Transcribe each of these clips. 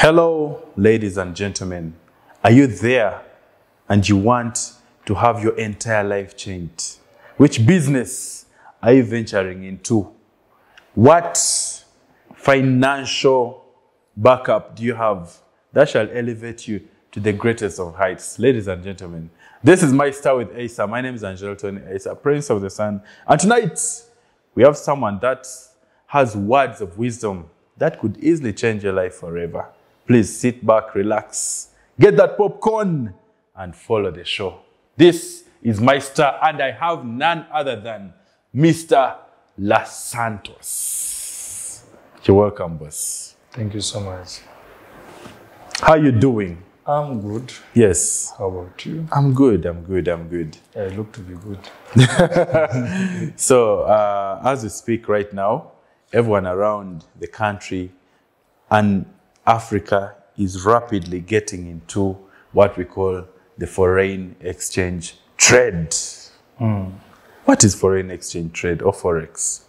Hello, ladies and gentlemen. Are you there and you want to have your entire life changed? Which business are you venturing into? What financial backup do you have that shall elevate you to the greatest of heights? Ladies and gentlemen, this is My Star with Asa. My name is Angelo Tony Asa, Prince of the Sun. And tonight, we have someone that has words of wisdom that could easily change your life forever. Please sit back, relax, get that popcorn, and follow the show. This is My Star, and I have none other than Mr. Santos. You're welcome, boss. Thank you so much. How you doing? I'm good. Yes. How about you? I'm good. I look to be good. So, as we speak right now, everyone around the country and Africa is rapidly getting into what we call the foreign exchange trade. What is foreign exchange trade or Forex?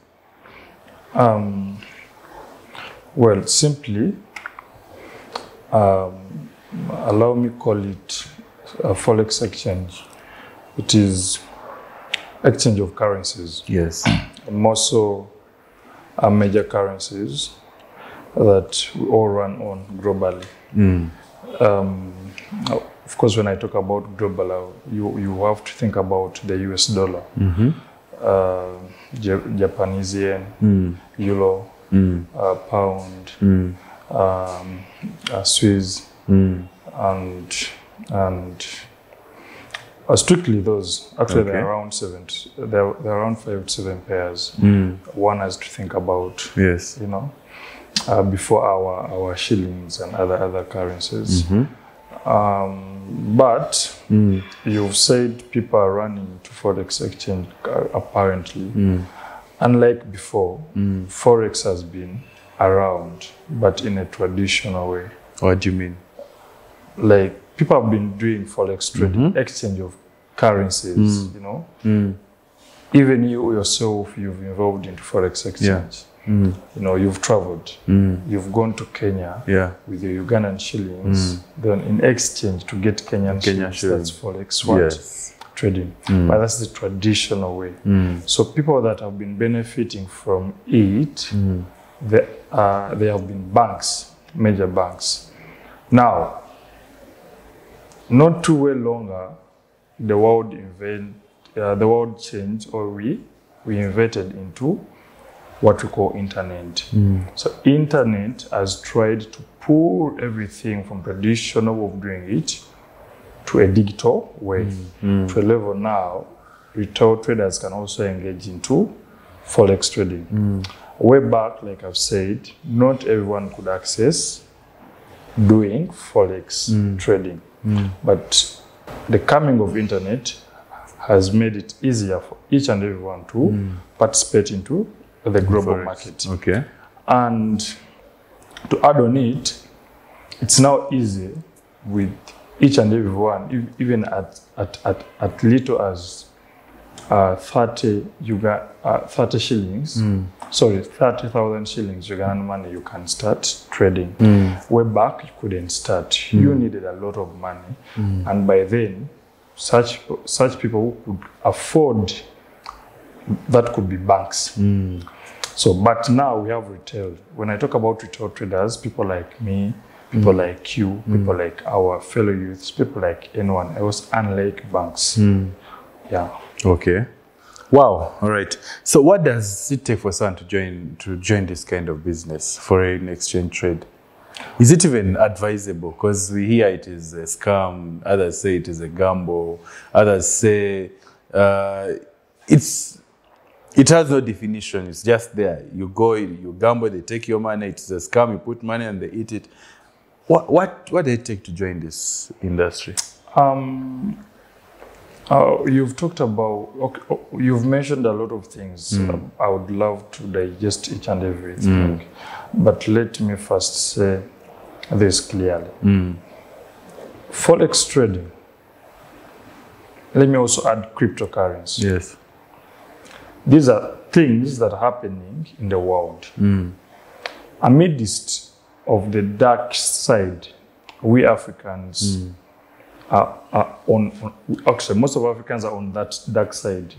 Well, simply, allow me call it a Forex exchange. It is exchange of currencies. Yes. More so major currencies that we all run on globally. Of course, when I talk about global, you have to think about the US dollar, Japanese yen, euro, pound, Swiss, and strictly those. Actually, there are around there are around 5 to 7 pairs. One has to think about. Yes. You know, before our shillings and other currencies. But you've said people are running to Forex exchange apparently. Unlike before, Forex has been around, but in a traditional way. What do you mean? Like, people have been doing Forex trading, exchange of currencies, you know. Even you yourself, you've involved into Forex exchange. You know, you've traveled. You've gone to Kenya with your Ugandan shillings. Then in exchange to get Kenyan shillings, that's Forex trading. But that's the traditional way. So people that have been benefiting from it, they have been banks, major banks. Now, not too well longer, the world changed, or we inverted into what we call internet. So internet has tried to pull everything from traditional way of doing it to a digital way, to a level now retail traders can also engage into Forex trading. Way back, like I've said, not everyone could access doing Forex trading. But the coming of internet has made it easier for each and everyone to participate into the global market. Okay. And to add on it, it's now easy with each and everyone, even at little as 30 shillings, 30,000 shillings Ugandan money, you can start trading. Way back, you couldn't start. You needed a lot of money. And by then, such people who could afford, that could be banks. So, but now we have retail. When I talk about retail traders, people like me, people like you, people like our fellow youths, people like anyone else, unlike banks. Yeah. Okay. Wow. All right. So, what does it take for someone to join this kind of business, foreign exchange trade? Is it even advisable? Because we hear it is a scam. Others say it is a gamble. Others say it has no definition. It's just there. You go, you gamble, they take your money. It's a scam. You put money and they eat it. What do it take to join this industry? You've talked about, you've mentioned a lot of things. I would love to digest each and everything. But let me first say this clearly. Forex trading. Let me also add cryptocurrency. Yes. These are things that are happening in the world. Amidst of the dark side. We Africans are actually, most of Africans are on that dark side.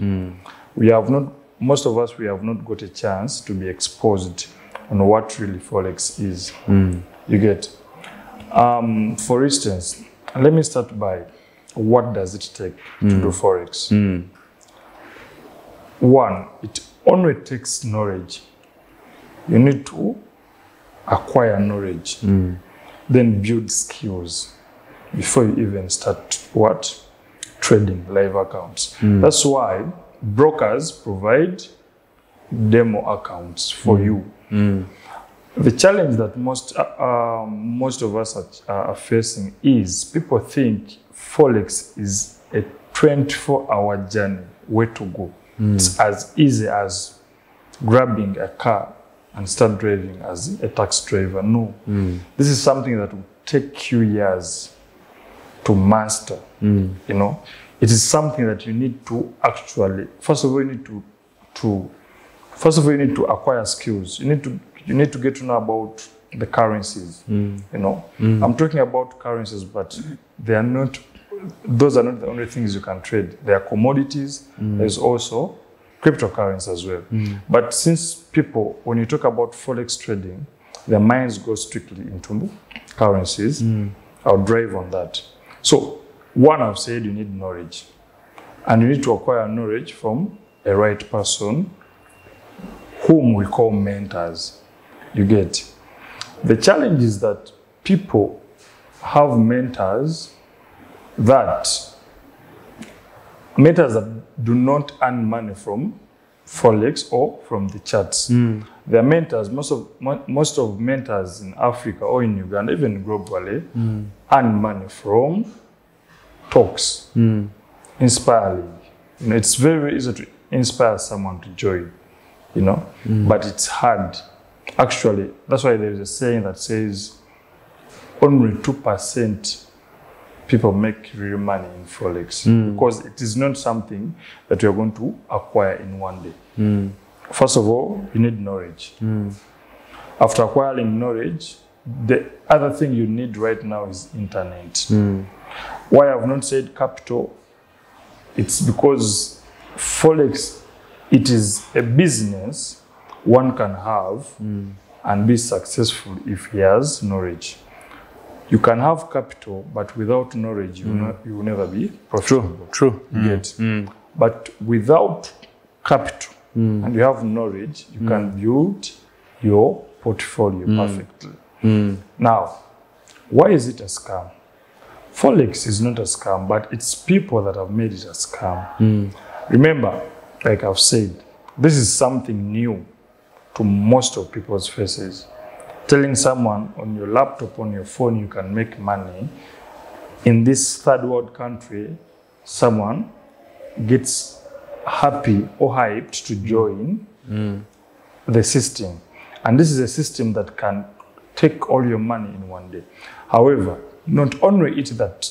Most of us, we have not got a chance to be exposed on what really Forex is. You get. For instance, let me start by what does it take to do Forex? One, it only takes knowledge. You need to acquire knowledge, then build skills before you even start what? Trading live accounts. That's why brokers provide demo accounts for you. The challenge that most of us are facing is people think Forex is a 24-hour journey, where to go. It's as easy as grabbing a car and start driving as a taxi driver. No. This is something that will take you years to master. You know, it is something that you need to actually, first of all, you need to acquire skills. You need to get to know about the currencies. You know, I'm talking about currencies, but they are not. Those are not the only things you can trade. There are commodities. There's also cryptocurrency as well. But since people, when you talk about Forex trading, their minds go strictly into currencies, I'll drive on that. So, one, I've said you need knowledge. And you need to acquire knowledge from a right person, whom we call mentors. You get. The challenge is that people have mentors that do not earn money from Forex or from the charts. Their mentors, most of mentors in Africa or in Uganda, even globally, earn money from talks, inspiring. You know, it's very easy to inspire someone to join, you know, but it's hard. Actually, that's why there is a saying that says only 2% people make real money in Forex, because it is not something that you are going to acquire in one day. First of all, you need knowledge. After acquiring knowledge, the other thing you need right now is internet. Why I have not said capital, it's because Forex, it is a business one can have and be successful if he has knowledge. You can have capital, but without knowledge, you will never be profitable. True. Get. But without capital and you have knowledge, you can build your portfolio perfectly. Now, why is it a scam? Forex is not a scam, but it's people that have made it a scam. Remember, like I've said, this is something new to most of people's faces. Telling someone on your laptop, on your phone, you can make money. In this third world country, someone gets happy or hyped to join the system. And this is a system that can take all your money in one day. However, not only it that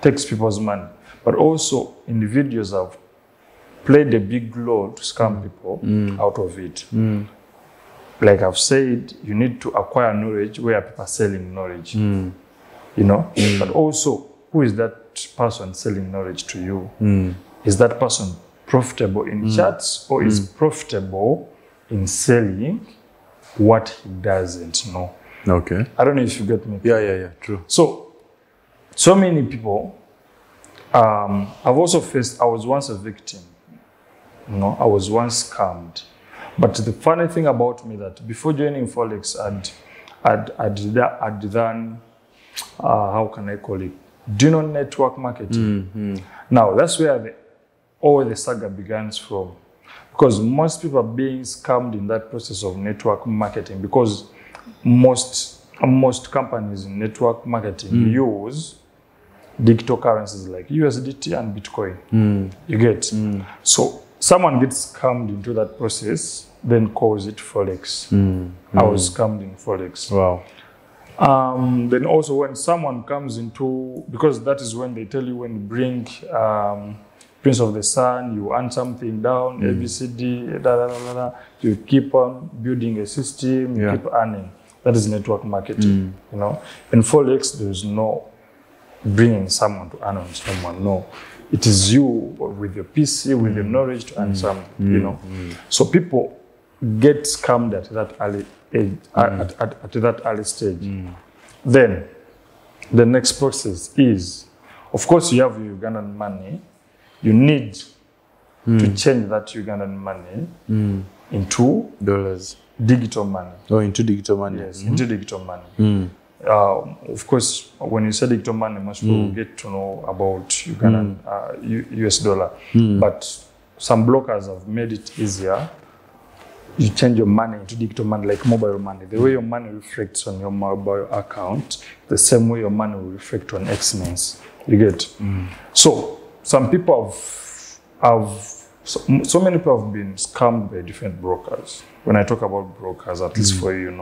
takes people's money, but also individuals have played a big role to scam people out of it. Like I've said, you need to acquire knowledge where people are selling knowledge. You know, but also, who is that person selling knowledge to you? Is that person profitable in charts, or is profitable in selling what he doesn't know? Okay. I don't know if you get me. Yeah, true. So many people, I've also faced, I was once a victim. You know, I was once scammed. But the funny thing about me that before joining Forex, I'd done, how can I call it? Do you know network marketing? Now, that's where all the saga begins from. Because most people are being scammed in that process of network marketing, because most companies in network marketing use digital currencies like USDT and Bitcoin. You get? So someone gets scammed into that process, then calls it Forex. I was scammed in Forex. Wow. Then also when someone comes into, because that is when they tell you, when you bring Prince of the Sun, you earn something down, ABCD, you keep on building a system, you keep earning. That is network marketing. You know, in Forex, there is no bringing someone to earn on someone. No, it is you with your PC, with your knowledge to earn someone. You know, so people get scammed at that early age, at that early stage. Then the next process is, of course, you have your Ugandan money. You need to change that Ugandan money into dollars, digital money. Oh, into digital money. Yes, into digital money. Of course, when you say digital money, most people get to know about Ugandan US dollar. But some brokers have made it easier. You change your money into digital money, like mobile money. The way your money reflects on your mobile account, the same way your money will reflect on Xmas. You get? So some people so many people have been scammed by different brokers. When I talk about brokers, at least for you,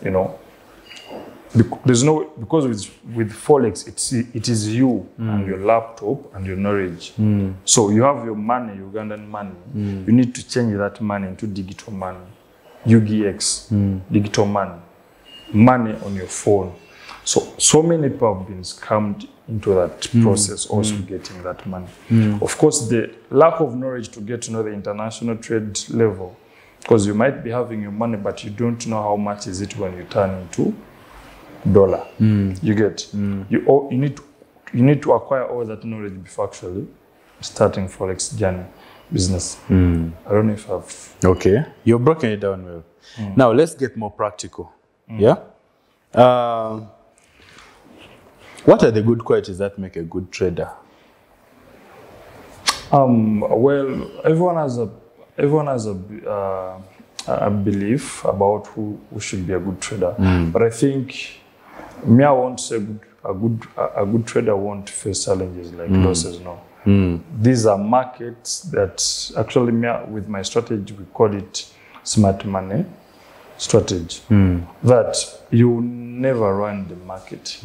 you know, there's no, because with Forex, it is you and your laptop and your knowledge. So you have your money, Ugandan money. You need to change that money into digital money, UGX, digital money on your phone. So many people have been scammed into that process, also getting that money. Of course, the lack of knowledge to get to know the international trade level, because you might be having your money, but you don't know how much is it when you turn into dollar. You get? You need to acquire all that knowledge before actually starting Forex journey business. I don't know if I've... Okay, you've broken it down well. Now let's get more practical. Yeah. What are the good qualities that make a good trader? Well, everyone has a belief about who should be a good trader. But I think I won't say a good trader won't face challenges like losses. No. These are markets that actually with my strategy we call it smart money strategy. That you never run the market.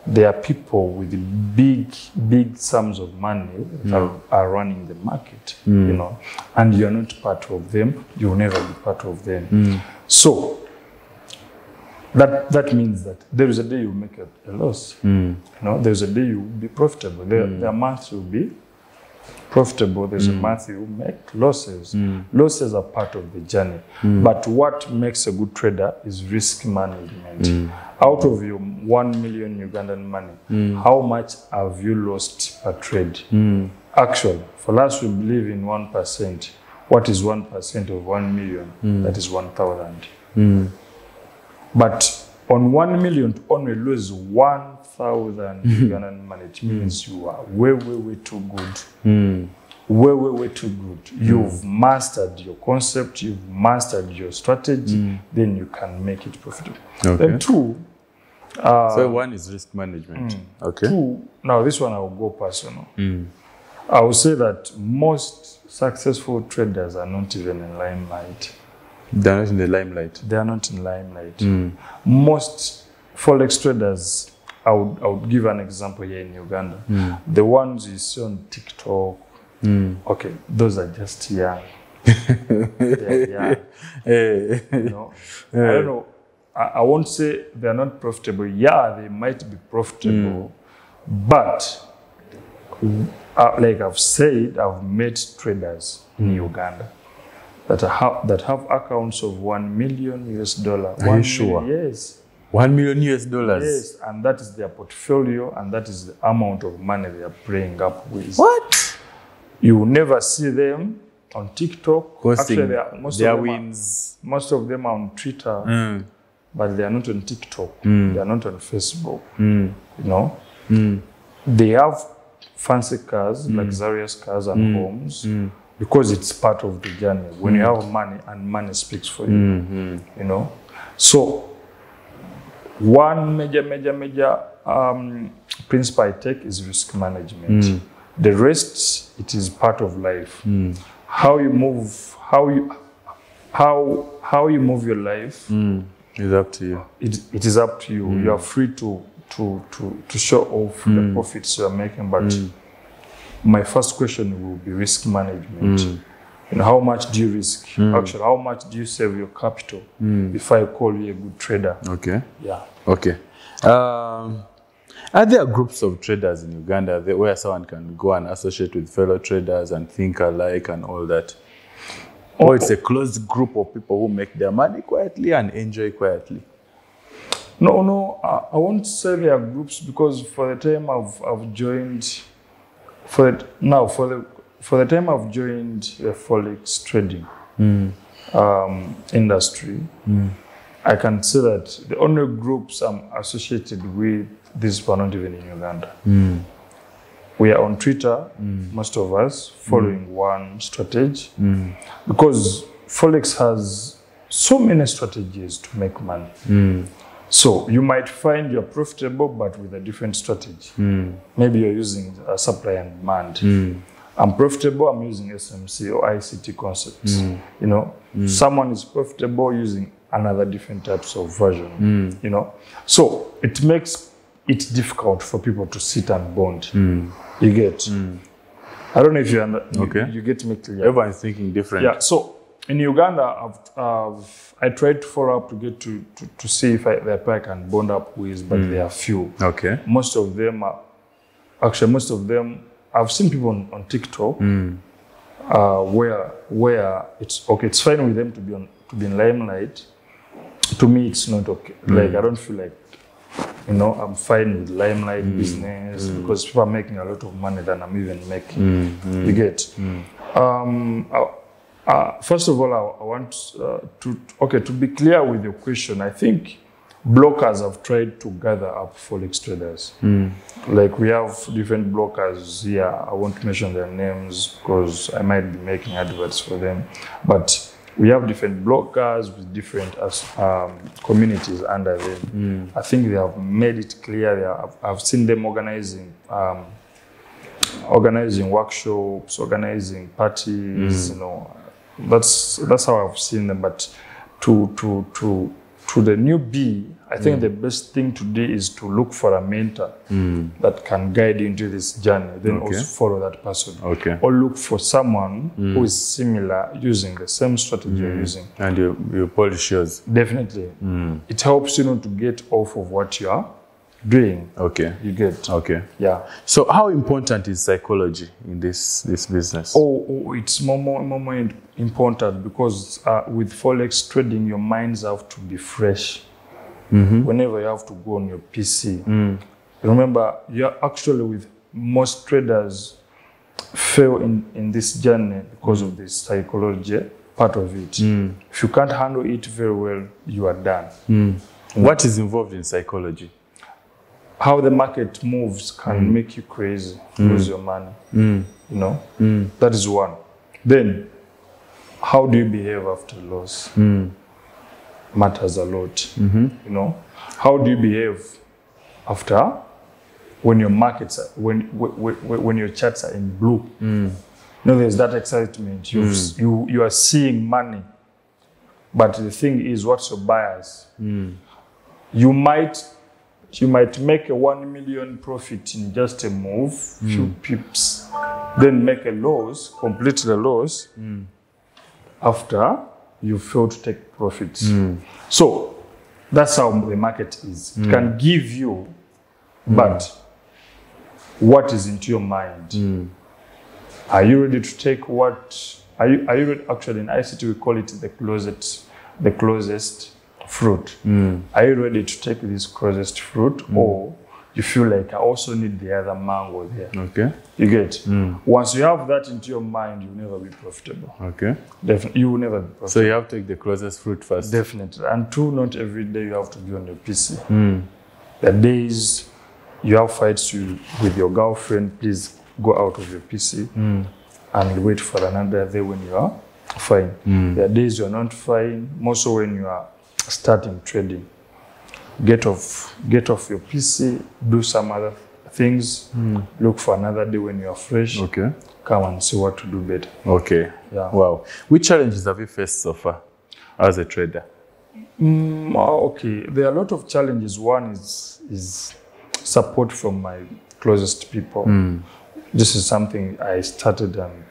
There are people with big sums of money that are running the market, you know, and you're not part of them. You'll never be part of them. So that means that there is a day you make a loss. You know, there's a day you will be profitable. There are months you'll be profitable. There's a month you make losses. Losses are part of the journey. But what makes a good trader is risk management. Out of your 1 million Ugandan money, how much have you lost per trade? Actually, for us, we believe in 1%. What is 1% of 1 million? That is 1,000. But on 1 million, to only lose 1,000 Ugandan money, it means you are way too good. Way too good. You've mastered your concept, you've mastered your strategy, then you can make it profitable. Okay. Then two, so one is risk management. Okay. Two, now this one I will go personal. I will say that most successful traders are not even in limelight. They're not in the limelight. They are not in limelight. Most Forex traders, I would give an example here in Uganda. The ones you see on TikTok, okay, those are just young. They're young. You know, I don't know. I won't say they're not profitable. Yeah, they might be profitable, but like I've said, I've met traders in Uganda that have accounts of $1 million US. Are you sure? Yes. $1 million US. Yes, and that is their portfolio, and that is the amount of money they are playing up with. What? You will never see them on TikTok. Actually, most of them are on Twitter, but they are not on TikTok. They are not on Facebook. You know, they have fancy cars, luxurious cars and homes, because it's part of the journey. When you have money, and money speaks for you, you know. So one major principle I take is risk management. The rest, it is part of life. How you move, how you move your life is up to you. It is up to you. You are free to show off the profits you are making, but my first question will be risk management. You know, how much do you risk? Actually, how much do you save your capital if I call you a good trader? Okay. Yeah. Okay. Are there groups of traders in Uganda where someone can go and associate with fellow traders and think alike and all that? Or it's a closed group of people who make their money quietly and enjoy quietly? No, I won't say there are groups, because for the time I've joined, for the time I've joined the Forex trading industry, I can say that the only groups I'm associated with, these were not even in Uganda. We are on Twitter, most of us, following one strategy, because Forex has so many strategies to make money. So you might find you're profitable, but with a different strategy. Maybe you're using a supply and demand. I'm profitable, I'm using SMC or ICT concepts. You know, someone is profitable using another different types of version. You know, so it makes it difficult for people to sit and bond. You get. I don't know if you get me clear. Everyone's thinking different. Yeah. So in Uganda, I tried to follow up to get to see if I can bond up with, but there are few. Okay. Most of them, I've seen people on TikTok where it's okay. It's fine with them to be in limelight. To me, it's not okay. Like, I don't feel like, you know, I'm fine with limelight business because people are making a lot of money than I'm even making. You get. First of all, I want to be clear with your question. I think brokers have tried to gather up Forex traders. Like, we have different brokers here. I won't mention their names because I might be making adverts for them. But we have different brokers with different communities under them. I think they have made it clear. I've seen them organizing workshops, organizing parties. You know, that's how I've seen them. But to the newbie, I think the best thing to do is to look for a mentor that can guide you into this journey. Then also follow that person. Or look for someone who is similar, using the same strategy you're using. And you polish yours. Definitely. It helps, you know, to get off of what you are doing. You get. Yeah. So how important is psychology in this business? It's more important because with Forex trading, your minds have to be fresh. Whenever you have to go on your PC. Remember, you're actually, with most traders, fail in this journey because of this psychology part of it. If you can't handle it very well, you are done. What is involved in psychology? How the market moves can make you crazy, lose your money. You know, that is one. Then, how do you behave after loss? Matters a lot. You know, how do you behave after, when your markets are, when your charts are in blue? You know, there's that excitement. You are seeing money, but the thing is, what's your bias? You might make a 1 million profit in just a move, few pips, then make a loss, complete the loss after you fail to take profits. So that's how the market is. It can give you, but what is into your mind? Are you ready to take what? Are you ready? Actually, in ICT we call it the closest fruit. Are you ready to take this closest fruit, or you feel like I also need the other mango there? You get. Once you have that into your mind, you'll never be profitable. Definitely, you will never be profitable. So you have to take the closest fruit first. Definitely. And two, not every day you have to be on your PC. The days you have fights with your girlfriend, please go out of your PC and wait for another day when you are fine. There are days you're not fine, more so when you are starting trading. Get off your PC, do some other things, look for another day when you are fresh. Come and see what to do better. Yeah. Wow. Which challenges have you faced so far as a trader? There are a lot of challenges. One is support from my closest people. This is something I started, and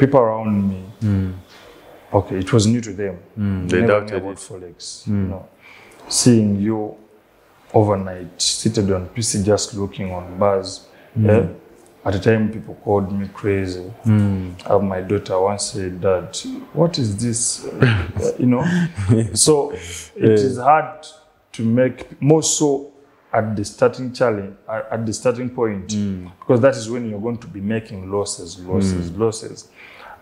people around me, okay, it was new to them. They never doubted knew about it. Forex. You know, seeing you overnight, seated on PC, just looking on bars. Yeah? At the time, people called me crazy. My daughter once said, "Dad, what is this?" You know, so it is hard to make, more so at the starting challenge, at the starting point, because that is when you're going to be making losses.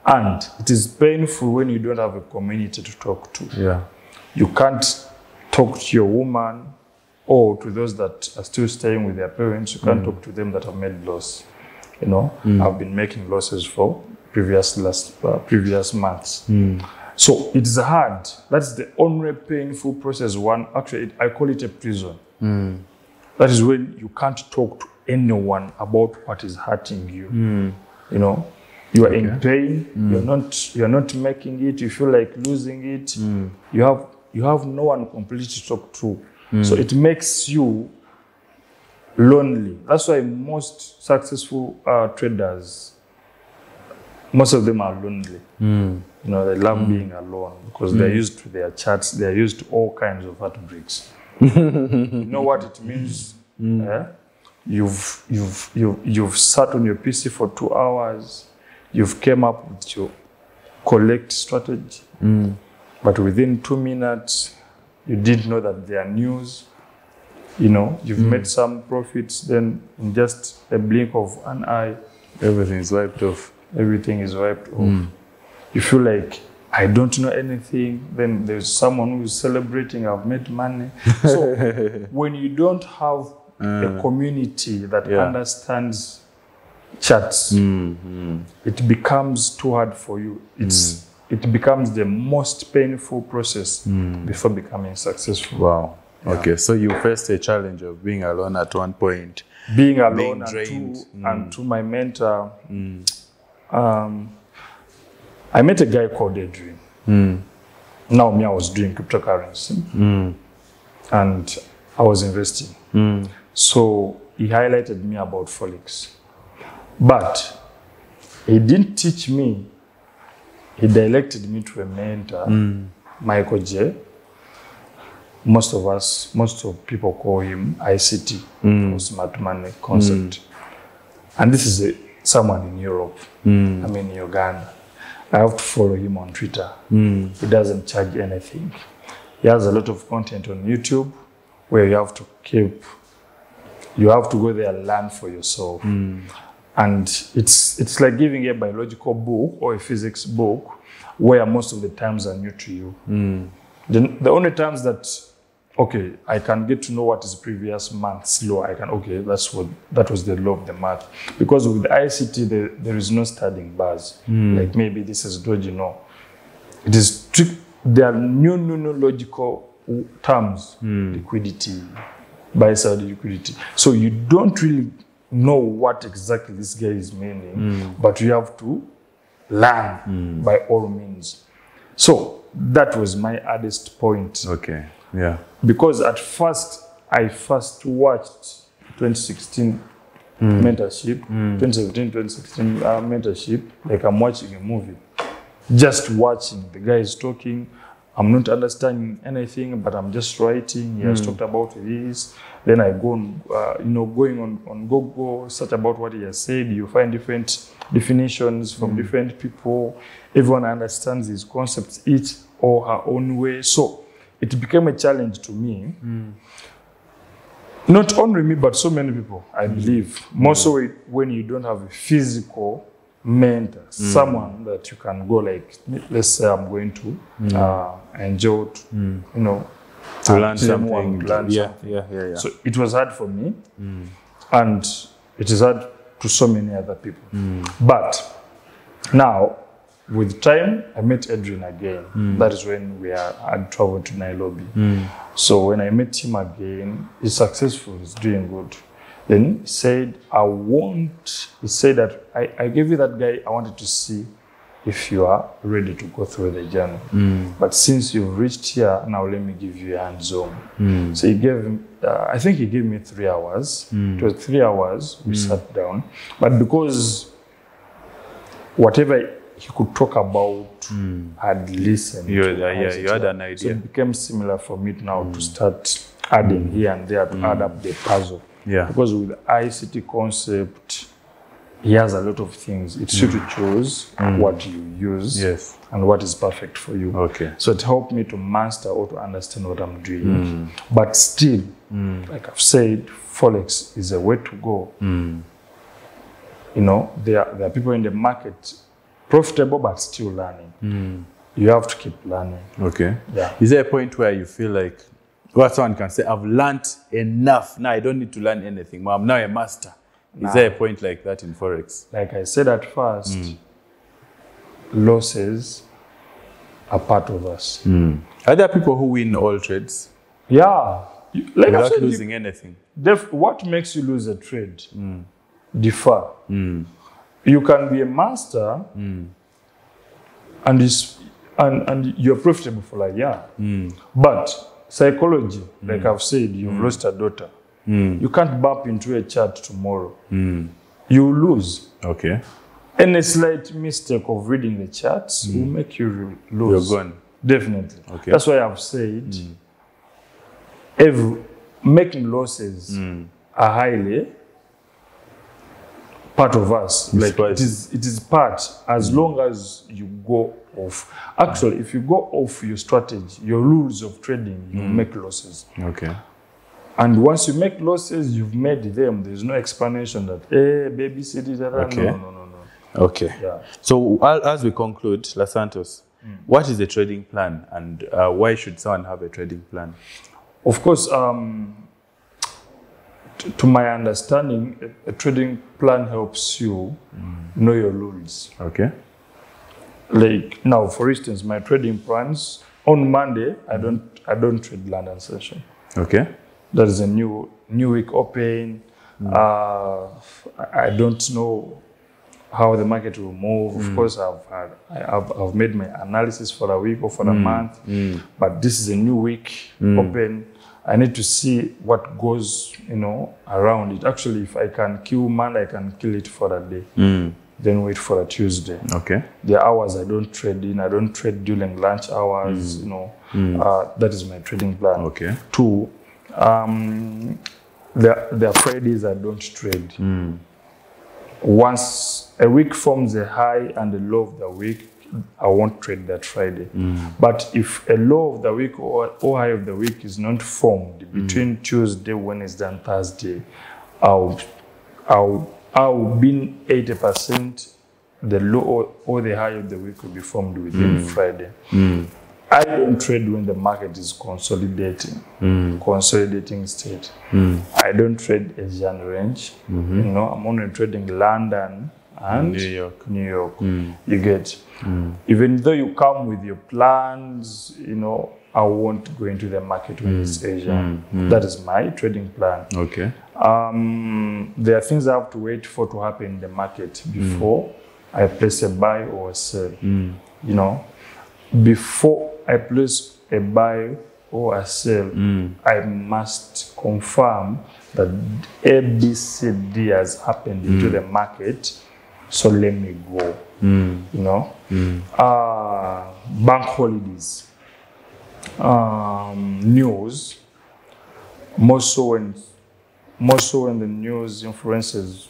And it is painful when you don't have a community to talk to. Yeah. You can't talk to your woman or to those that are still staying with their parents. You can't talk to them that have made loss. You know, I've been making losses for previous months. So it's hard. That's the only painful process. Actually, I call it a prison. That is when you can't talk to anyone about what is hurting you. You know, you are in pain. You're not making it. You feel like losing it. You have no one completely to talk to. So it makes you lonely. That's why most successful traders, most of them are lonely. You know, they love being alone because they're used to their chats. They're used to all kinds of heartbreaks. You know what it means? You've sat on your PC for 2 hours. You've came up with your collect strategy, but within 2 minutes, you didn't know that they are news. You know, you've made some profits, then in just a blink of an eye, everything is wiped off. Everything is wiped off. You feel like, I don't know anything. Then there's someone who's celebrating, I've made money. So when you don't have a community that understands chats, it becomes too hard for you. It becomes the most painful process before becoming successful. Wow. Yeah. Okay, so you faced a challenge of being alone at one point. Being alone, and to my mentor, I met a guy called Adrian. Now I was doing cryptocurrency and I was investing. So he highlighted me about Forex. But he didn't teach me. He directed me to a mentor, Michael J. Most of people call him ICT, or smart money concept. And this is someone in Europe. I'm in Uganda. I have to follow him on Twitter. He doesn't charge anything. He has a lot of content on YouTube where you have to go there and learn for yourself. And it's like giving a biological book or a physics book where most of the terms are new to you. The only times that, okay, I can get to know what is previous month's law. That was the law of the math. Because with ICT, there is no studying bars. Like maybe this is Doji, no. It is there are new logical terms, liquidity, buy-side liquidity. So you don't really know what exactly this guy is meaning, but you have to learn by all means. So that was my hardest point. Okay, yeah. Because at first, I first watched 2016 mentorship, 2017, 2016 mentorship, like I'm watching a movie. Just watching, the guy is talking, I'm not understanding anything, but I'm just writing. He has talked about this. Then I go on, going on Google, search about what he has said. You find different definitions from different people. Everyone understands his concepts, each or her own way. So it became a challenge to me. Not only me, but so many people, I believe. More so when you don't have a physical mentor, someone that you can go like, let's say I'm going to enjoy, to learn something. Yeah. So it was hard for me, and it is hard to so many other people. But now, with time, I met Adrian again. That is when had traveled to Nairobi. So when I met him again, he's successful, he's doing good. Then he said, that I gave you that guy, I wanted to see if you are ready to go through the journey. But since you've reached here, now let me give you a hands-on. So he gave him, I think he gave me 3 hours. It was 3 hours, we sat down. But because whatever he could talk about, I'd listen. You had an idea. So it became similar for me now to start adding here and there to add up the puzzle. Yeah. Because with the ICT concept, he has a lot of things. It's you to choose what you use and what is perfect for you. Okay. So it helped me to master or to understand what I'm doing. But still, like I've said, Forex is a way to go. You know, there are people in the market profitable but still learning. You have to keep learning. Okay. Yeah. Is there a point where you feel like, what someone can say, I've learned enough. Now I don't need to learn anything. I'm now a master. Is there a point like that in Forex? Like I said at first, losses are part of us. Are there people who win all trades? Yeah. Like without losing anything? What makes you lose a trade? Differ. You can be a master and you're profitable for like, But psychology, like I've said, you've lost a daughter. You can't bump into a chart tomorrow. You lose. Okay. Any slight mistake of reading the charts will make you lose. You're gone. Definitely. Okay. That's why I've said making losses are highly part of us. Like it is part as long as you go off. Actually, if you go off your strategy, your rules of trading, you make losses. Okay. And once you make losses, you've made them. There's no explanation that, babysit it. Okay. No. Okay. Yeah. So as we conclude, Santos, what is the trading plan and why should someone have a trading plan? Of course, to my understanding, a trading plan helps you know your rules. Okay. Like now, for instance, my trading plans on Monday, I don't trade London session. Okay. That is a new week open. I don't know how the market will move. Of course, I've made my analysis for a week or for a month, but this is a new week open. I need to see what goes, around it. Actually, if I can kill Monday, I can kill it for a day. Then wait for a Tuesday. Okay. The hours I don't trade in. I don't trade during lunch hours. That is my trading plan. Okay. 2, there are Fridays I don't trade. Once a week forms a high and a low of the week, I won't trade that Friday. But if a low of the week or high of the week is not formed between Tuesday, Wednesday, and Thursday, I'll be 80% the low or the high of the week will be formed within Friday. I don't trade when the market is consolidating state. I don't trade Asian range. I'm only trading London and New York. You get. Even though you come with your plans, I won't go into the market when it's Asian. That is my trading plan. Okay. There are things I have to wait for to happen in the market before I place a buy or a sell. Before I place a buy or a sell, I must confirm that A, B, C, D has happened into the market. So let me go. Bank holidays, news, more so when the news influences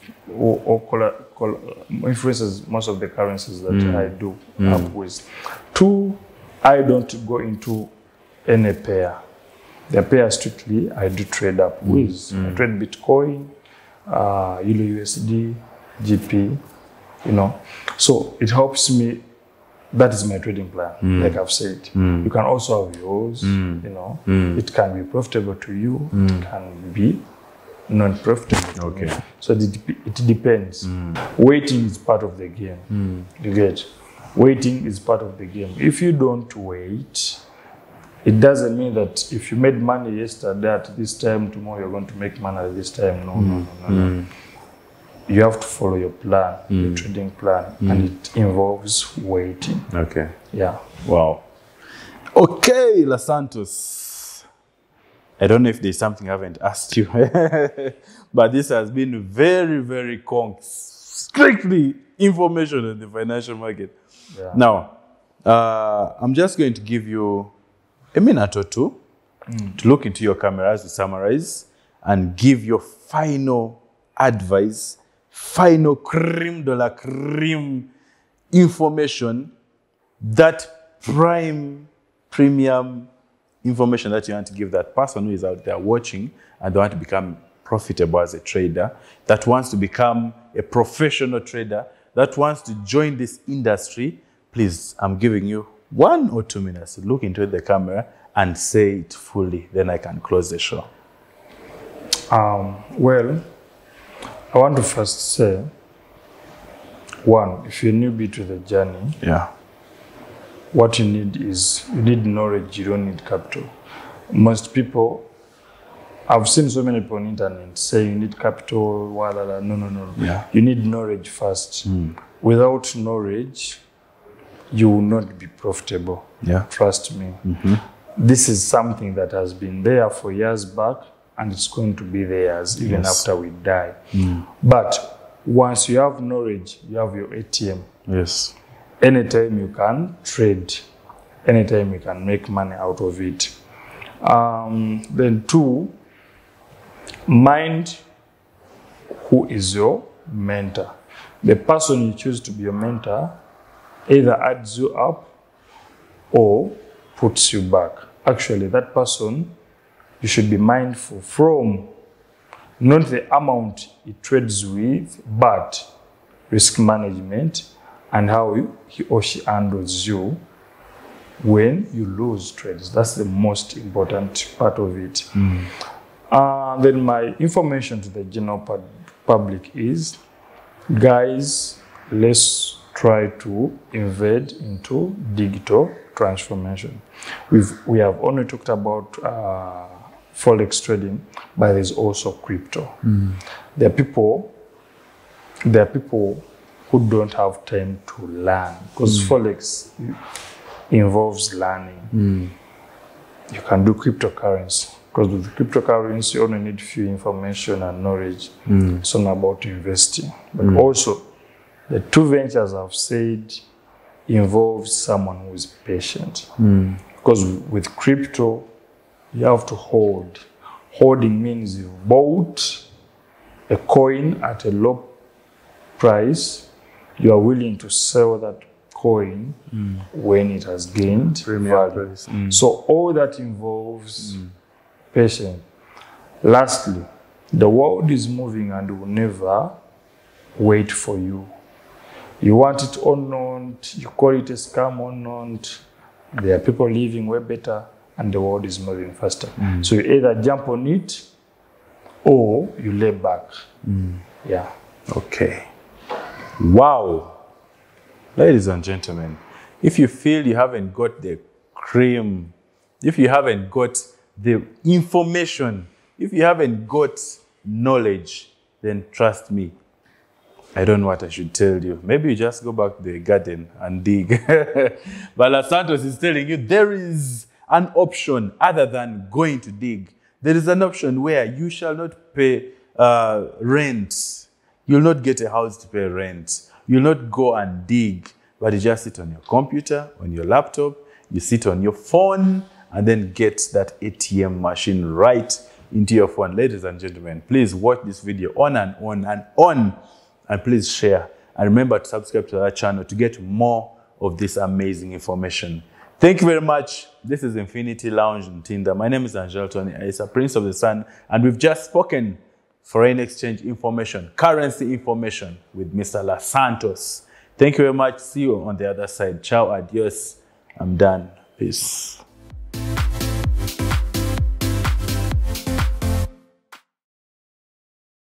influences most of the currencies that I do up with. 2, I don't go into any pair. The pair strictly I do trade up with. I trade Bitcoin, Euro USD, GP, So it helps me. That is my trading plan, like I've said. You can also have yours, It can be profitable to you, it can be non-profitable. Okay. So it depends. Waiting is part of the game. You get? Waiting is part of the game. If you don't wait, it doesn't mean that if you made money yesterday at this time, tomorrow you're going to make money at this time. No. You have to follow your plan, your trading plan, and it involves waiting. Okay. Yeah. Wow. Okay, Santos. I don't know if there's something I haven't asked you, but this has been very, very strictly information in the financial market. Yeah. Now, I'm just going to give you a minute or two to look into your cameras to summarize and give your final advice, final cream de la cream information, that premium information that you want to give that person who is out there watching and they want to become profitable as a trader, that wants to become a professional trader, that wants to join this industry. Please, I'm giving you 1 or 2 minutes to look into the camera and say it fully. Then I can close the show. Well, I want to first say, one, if you're newbie to the journey, what you need is, you need knowledge, you don't need capital. Most people, I've seen so many people on the internet say you need capital, no. Yeah. You need knowledge first. Without knowledge, you will not be profitable. Yeah. Trust me. This is something that has been there for years back, and it's going to be there even after we die. But once you have knowledge, you have your ATM. Yes. Anytime you can trade, anytime you can make money out of it. Then 2, mind who is your mentor. The person you choose to be your mentor either adds you up or puts you back. Actually, that person, you should be mindful from not the amount he trades with, but risk management and how he or she handles you when you lose trades. That's the most important part of it. Then my information to the general public is, guys, let's try to invade into digital transformation. We have only talked about Forex trading, but there's also crypto. There are people who don't have time to learn, because Forex involves learning. You can do cryptocurrency, because with cryptocurrency you only need few information and knowledge. It's not about investing. But also, the 2 ventures I've said involves someone who is patient. Because with crypto, you have to hold. Holding means you bought a coin at a low price. You are willing to sell that coin when it has gained value. So all that involves patience. Lastly, the world is moving and will never wait for you. You want it or not, you call it a scam or not, there are people living way better and the world is moving faster. So you either jump on it or you lay back. Yeah. Okay. Wow. Ladies and gentlemen, if you feel you haven't got the cream, if you haven't got the information, if you haven't got knowledge, then trust me, I don't know what I should tell you. Maybe you just go back to the garden and dig. But Santos is telling you there is an option other than going to dig. There is an option where you shall not pay rent. You'll not get a house to pay rent. You'll not go and dig, but you just sit on your computer, on your laptop, you sit on your phone, and then get that ATM machine right into your phone. Ladies and gentlemen, please watch this video on and on and on. And please share. And remember to subscribe to our channel to get more of this amazing information. Thank you very much. This is Infinity Lounge in Tinder. My name is Angel Tony Aisa, Prince of the Sun. And we've just spoken foreign exchange information, currency information with Mr. Santos. Thank you very much. See you on the other side. Ciao, adios. I'm done. Peace.